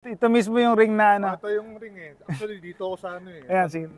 Ito mismo yung ring na ano. Ito yung ring eh. Actually, dito ako sa ano eh. Ayan, sige.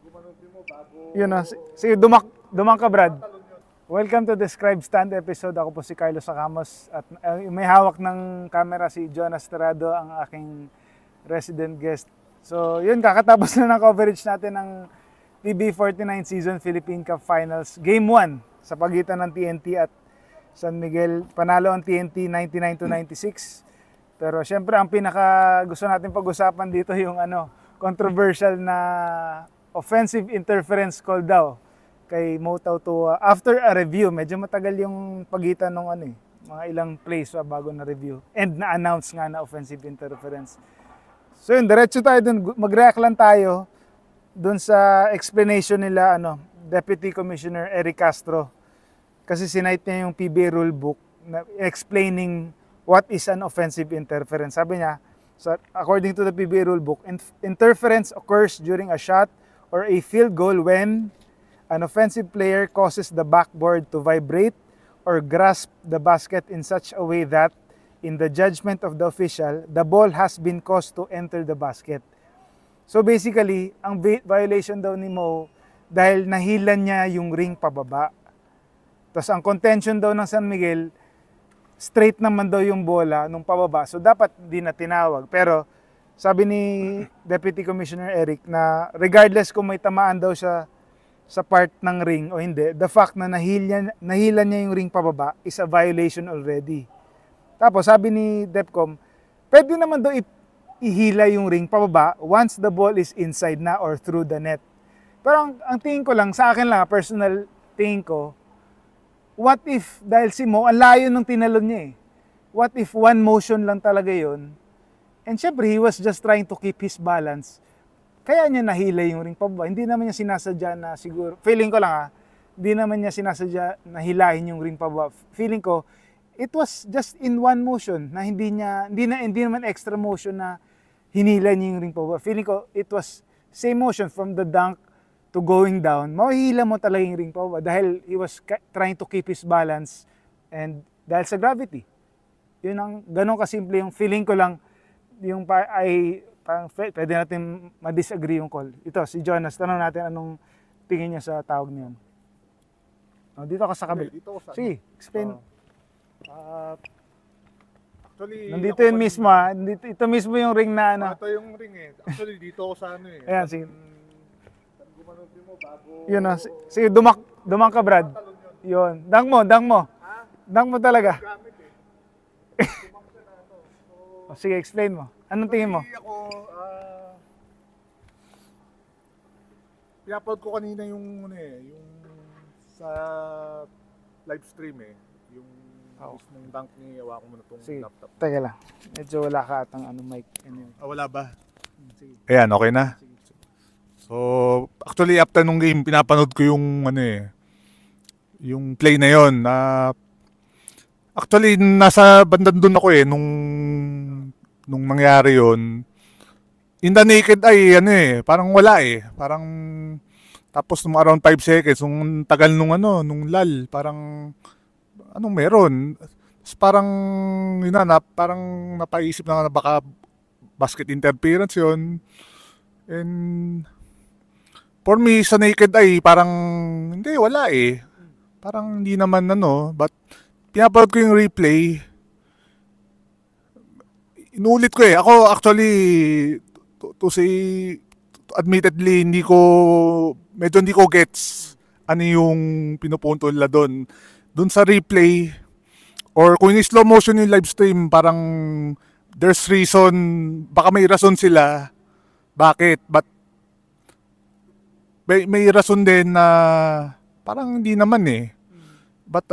Gumanong mo bago... Yun na. Sige, dumang ka, Brad. Welcome to the Scribe Stand episode. Ako po si Carlos Sacamos. At may hawak ng camera si Jonas Terrado, ang aking resident guest. So, yun, kakatapos na ng coverage natin ng PB49 Season Philippine Cup Finals. Game 1 sa pagitan ng TNT at San Miguel. Panalo ang TNT 99-96. Pero syempre ang pinaka gusto natin pag-usapan dito yung controversial na offensive interference call daw kay Mo Tautua after a review. Medyo matagal yung pagitan ng mga ilang plays bago na review and na-announce nga na offensive interference. So yun, diretso tayo dun, mag-react lang tayo dun sa explanation nila Deputy Commissioner Eric Castro, kasi sinite niya yung PBA rulebook na explaining what is an offensive interference. Sabi niya, so according to the PBA rulebook, interference occurs during a shot or a field goal when an offensive player causes the backboard to vibrate or grasp the basket in such a way that, in the judgment of the official, the ball has been caused to enter the basket. So basically, ang violation daw ni Mo dahil nahilan niya yung ring pababa. Tapos ang contention daw ng San Miguel, straight naman daw yung bola nung pababa. So dapat di na tinawag. Pero sabi ni Deputy Commissioner Eric na regardless kung may tamaan daw siya sa part ng ring o hindi, the fact na nahilan niya yung ring pababa is a violation already. Tapos sabi ni DepCom, pwede naman daw ihila yung ring pababa once the ball is inside na or through the net. Pero ang tingin ko lang, sa akin lang, personal tingin ko, what if, dahil si Mo, ang layo nung tinalon niya eh. What if one motion lang talaga yun? And syempre, he was just trying to keep his balance. Kaya niya nahila yung ring pababa. Hindi naman niya sinasadya na siguro, feeling ko lang hindi naman niya sinasadya na hilahin yung ring pababa. Feeling ko, it was just in one motion na hindi naman extra motion na hinila niya yung ring pababa. Feeling ko, it was same motion from the dunk to going down, mahihila mo talaga yung ring pababa dahil he was trying to keep his balance and dahil sa gravity. Yun ang ganun kasimple yung feeling ko lang, yung parang pwede natin ma-disagree yung call. Ito, si Jonas, tanong natin anong tingin niya sa tawag niyan. Dito ka sa kabila. Sige, explain. Actually, nandito yun mismo ito mismo yung ring na Ito yung ring eh. Actually, dito ako sa eh. Ayan, sige. Mo bago... Yun na. Sige, dumang ka, Brad. Yun. Dang mo. Dang mo talaga. Sige, explain mo. Anong tingin mo? Ako, pinapanood ko kanina yung sa live stream yung ng dunk ni Awa ko muna itong laptop. Teka lang. Medyo wala ka atang mic. Wala ba? Sige. Ayan, okay na? Sige. So, actually after nung game, pinapanood ko yung yung play na yon. Actually nasa bandang doon ako nung nangyari yon. In the naked eye, parang wala Parang tapos nung around 5 seconds, nung tagal nung lal, parang anong meron? Parang parang napaisip na baka basket interference yon. And for me, sa naked eye, parang hindi, wala Parang hindi naman but pinapanood ko yung replay. Inulit ko Ako actually, to say, admittedly, medyo hindi ko gets ano yung pinupunto nila doon. Doon sa replay, or kung in slow motion yung live stream, parang there's reason, baka may rason sila. Bakit? But may rason din na parang hindi naman But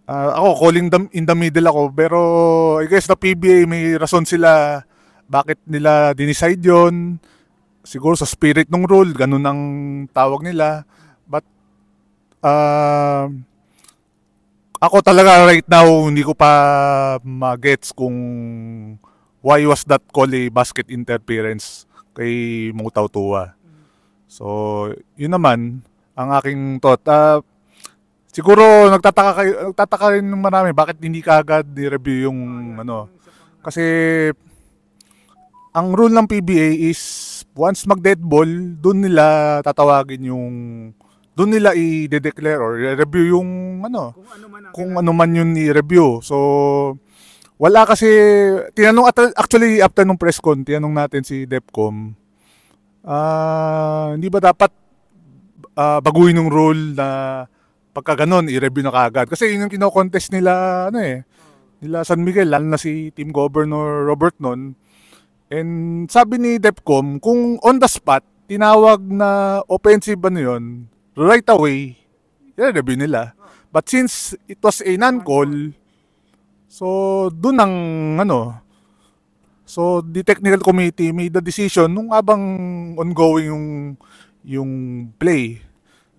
ako calling them in the middle ako, pero I guess the PBA may rason sila bakit nila dinicide yon. Siguro sa spirit ng rule, ganun ang tawag nila. But ako talaga right now hindi ko pa magets kung why was that call a basket interference kay Mo Tautua. So, yun naman ang aking thought. Siguro nagtataka rin ng marami bakit hindi kaagad ni-review yung Kasi ang rule ng PBA is once mag-dead ball, doon nila i-declare or i-review yung ano, kung ano man yun i-review. So, wala kasi, actually after nung press con, tinanong natin si DepCom, hindi ba dapat baguhin yung rule na pagka ganon, i-review na kaagad. Kasi yun yung kino-contest nila, nila San Miguel, lalo na si Team Governor Robert nun. And sabi ni DepCom, kung on the spot, tinawag na offensive yun, right away, i-review nila. But since it was a non-call, so dun ang so the technical committee made the decision nung habang ongoing yung play.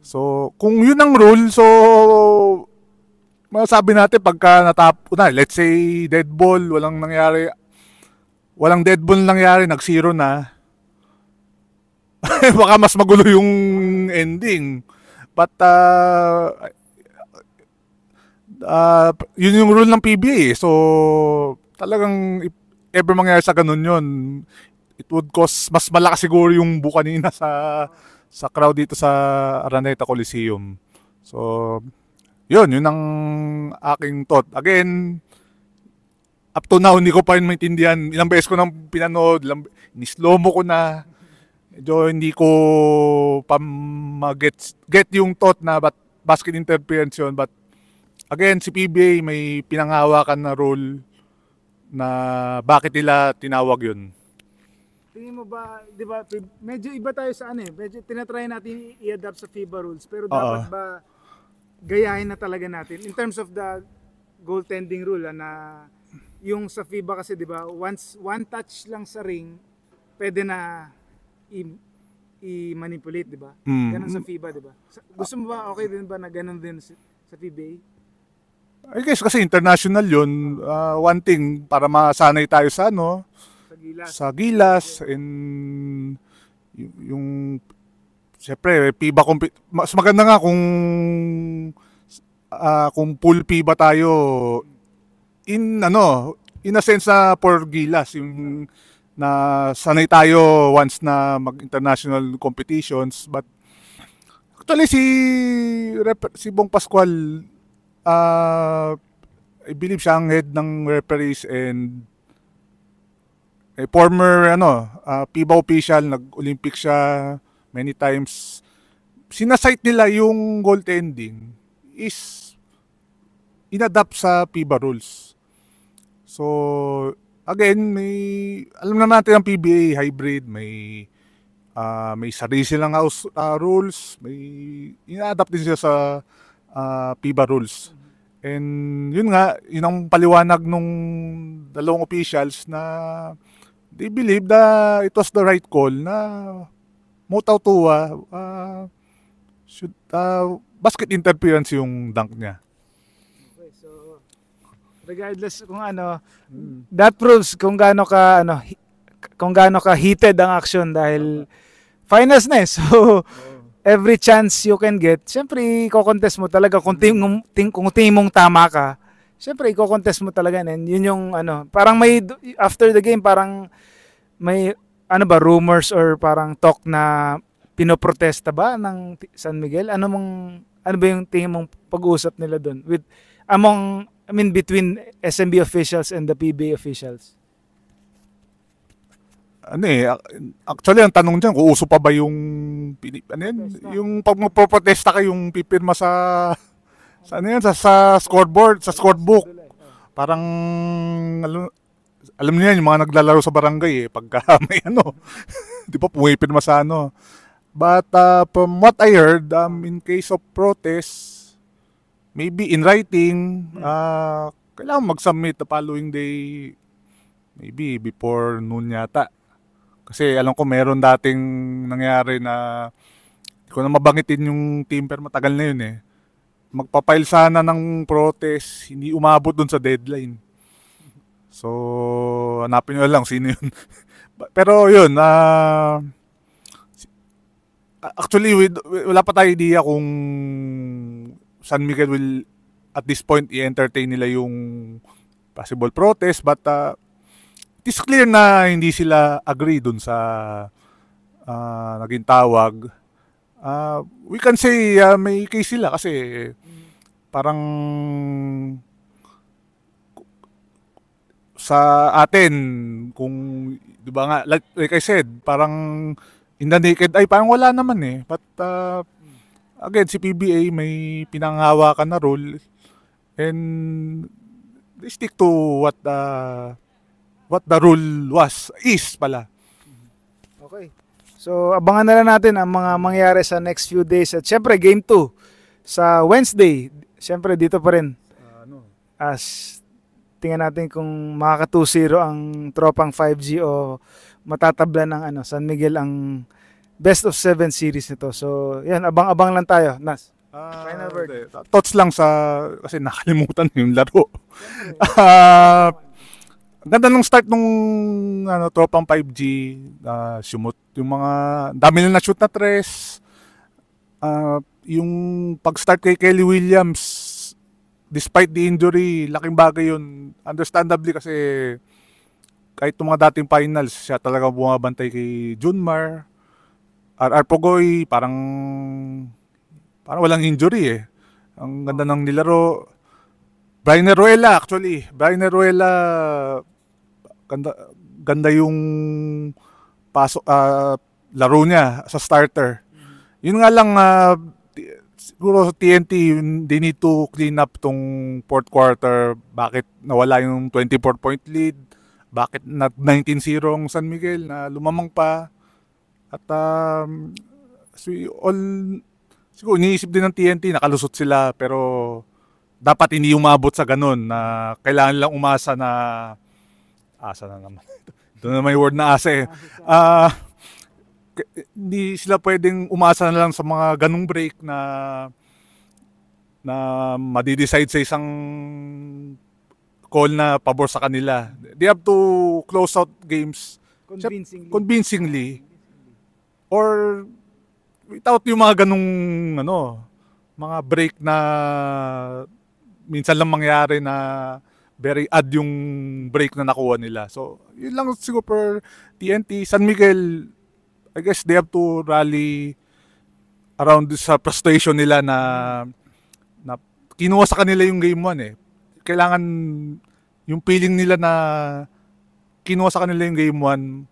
So kung yun ang rule, so masabi natin pagka let's say dead ball, walang dead ball nangyari, nag-0 na. Baka mas magulo yung ending. But yun yung rule ng PBA. So talagang if ever mangyari sa ganun yun, it would cause mas malakas siguro yung bukanina sa crowd dito sa Araneta Coliseum. So yun ang aking thought. Again, up to now, hindi ko pa rin maintindihan. Ilang beses ko nang pinanood, ni-slow mo ko na. Medyo hindi ko pa get yung thought na basket interference yun. But again, si PBA may pinanghawakan na role na bakit nila tinawag yun. Tingin mo ba, di ba, medyo iba tayo sa medyo tinatry natin i-adapt sa FIBA rules. Pero dapat ba gayahin na talaga natin in terms of the goaltending rule na yung sa FIBA kasi 'di ba, once one touch lang sa ring, pwede na i-manipulate, 'di ba? Ganun sa FIBA, 'di ba? Gusto mo ba okay din ba na ganun din sa PBA? I guess kasi international 'yun. One thing para masanay tayo sa sa gilas and yung siyempre FIBA mas maganda nga kung full FIBA tayo in a sense na for gilas, yung na sanay tayo once na mag-international competitions. But actually si Bong Pascual, I believe siya ang head ng referees and a former FIBA official, nag-Olympic siya many times. Sinasite nila yung goaltending is inadapt sa FIBA rules. So, again, alam na natin ang PBA hybrid, may sarili silang house rules, may ina-adapt din sila sa FIBA rules. And yun ang paliwanag nung dalawang officials na they believe that it was the right call na Motau Tua should basket interference yung dunk niya. Regardless kung that proves kung gaano ka heated ang action dahil finals na So every chance you can get, syempre i-contest mo talaga kung tingin mong tama ka. Syempre i-contest mo talaga and yun yung parang may after the game parang may rumors or parang talk na pinoprotesta ba ng San Miguel? Ano ba yung tingin mong pag-uusap nila doon between SMB officials and the PBA officials? Actually ang tanong diyan kung uso pa ba yung yung pag magpo-protesta ka yung pipirma sa scoreboard, sa scorebook. Parang alam niyo yan, yung mga naglalaro sa barangay pagka may di ba pumipirma sa But from what I heard, in case of protest, maybe in writing, kailangan mag-submit the following day, maybe before noon yata. Kasi alam ko meron dating nangyari na, hindi ko na mabangitin yung team pero matagal na yun Magpapile sana ng protest, hindi umabot dun sa deadline. So, hanapin nyo lang sino yun. Pero yun, actually wala pa tayo idea kung San Miguel will at this point i-entertain nila yung possible protest, but it's clear na hindi sila agree dun sa naging tawag. We can say may case sila kasi parang sa atin, kung, di ba nga, like I said, parang in the naked eye, parang wala naman eh. But again, si PBA may pinanghawakan na role and they stick to what the rule is pala. Okay. So, abangan na lang natin ang mga mangyayari sa next few days. At syempre, Game 2 sa Wednesday. Syempre, dito pa rin. As tingnan natin kung makaka 2-0 ang tropang 5G o matatabla ng San Miguel ang best of 7 series nito. So, yan, abang-abang lang tayo. Nas, final word. Thoughts lang kasi nakalimutan yung laro. Ganda nung start nung tropang 5G, sumut yung mga dami na shoot na tres. Yung pag-start kay Kelly Williams, despite the injury, laking bagay yun. Understandably kasi kahit yung mga dating finals, siya talaga bumabantay kay Junmar. RR Pogoy, parang walang injury eh. Ang ganda ng nilaro. Brian Ruela, actually. Brian Ruela, ganda yung pasok, laro niya sa starter. Yun nga lang, siguro sa TNT, they need to clean up tong fourth quarter. Bakit nawala yung 24-point lead? Bakit nag-19-0 ang San Miguel na lumamang pa? At siguro iniisip din ng TNT, nakalusot sila, pero dapat hindi umabot sa ganun na kailangan lang umasa na asa na naman. Ito na may word na asa eh. Hindi sila pwedeng umasa na lang sa mga ganung break na madidecide sa isang call na pabor sa kanila. They have to close out games convincingly or without yung mga ganung mga break na minsan lang mangyari na very odd yung break na nakuha nila. So, yun lang siguro per TNT. San Miguel, I guess they have to rally around sa frustration nila na kinuha sa kanila yung game 1 eh. Kailangan yung feeling nila na kinuha sa kanila yung game 1.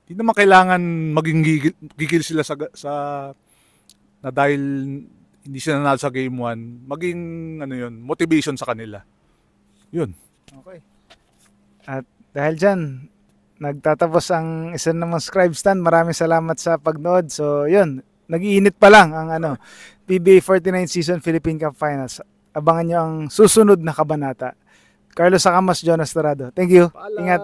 Hindi naman kailangan maging gigil sila sa na dahil hindi sila nanalo sa game 1, maging motivation sa kanila. Yun. Okay. At dahil dyan, nagtatapos ang isa namang Scribe Stand. Maraming salamat sa pagnood. So, yun. Nag-iinit pa lang ang PBA 49 Season Philippine Cup Finals. Abangan nyo ang susunod na kabanata. Carlos Sakamas, Jonas Torado. Thank you. Ingat.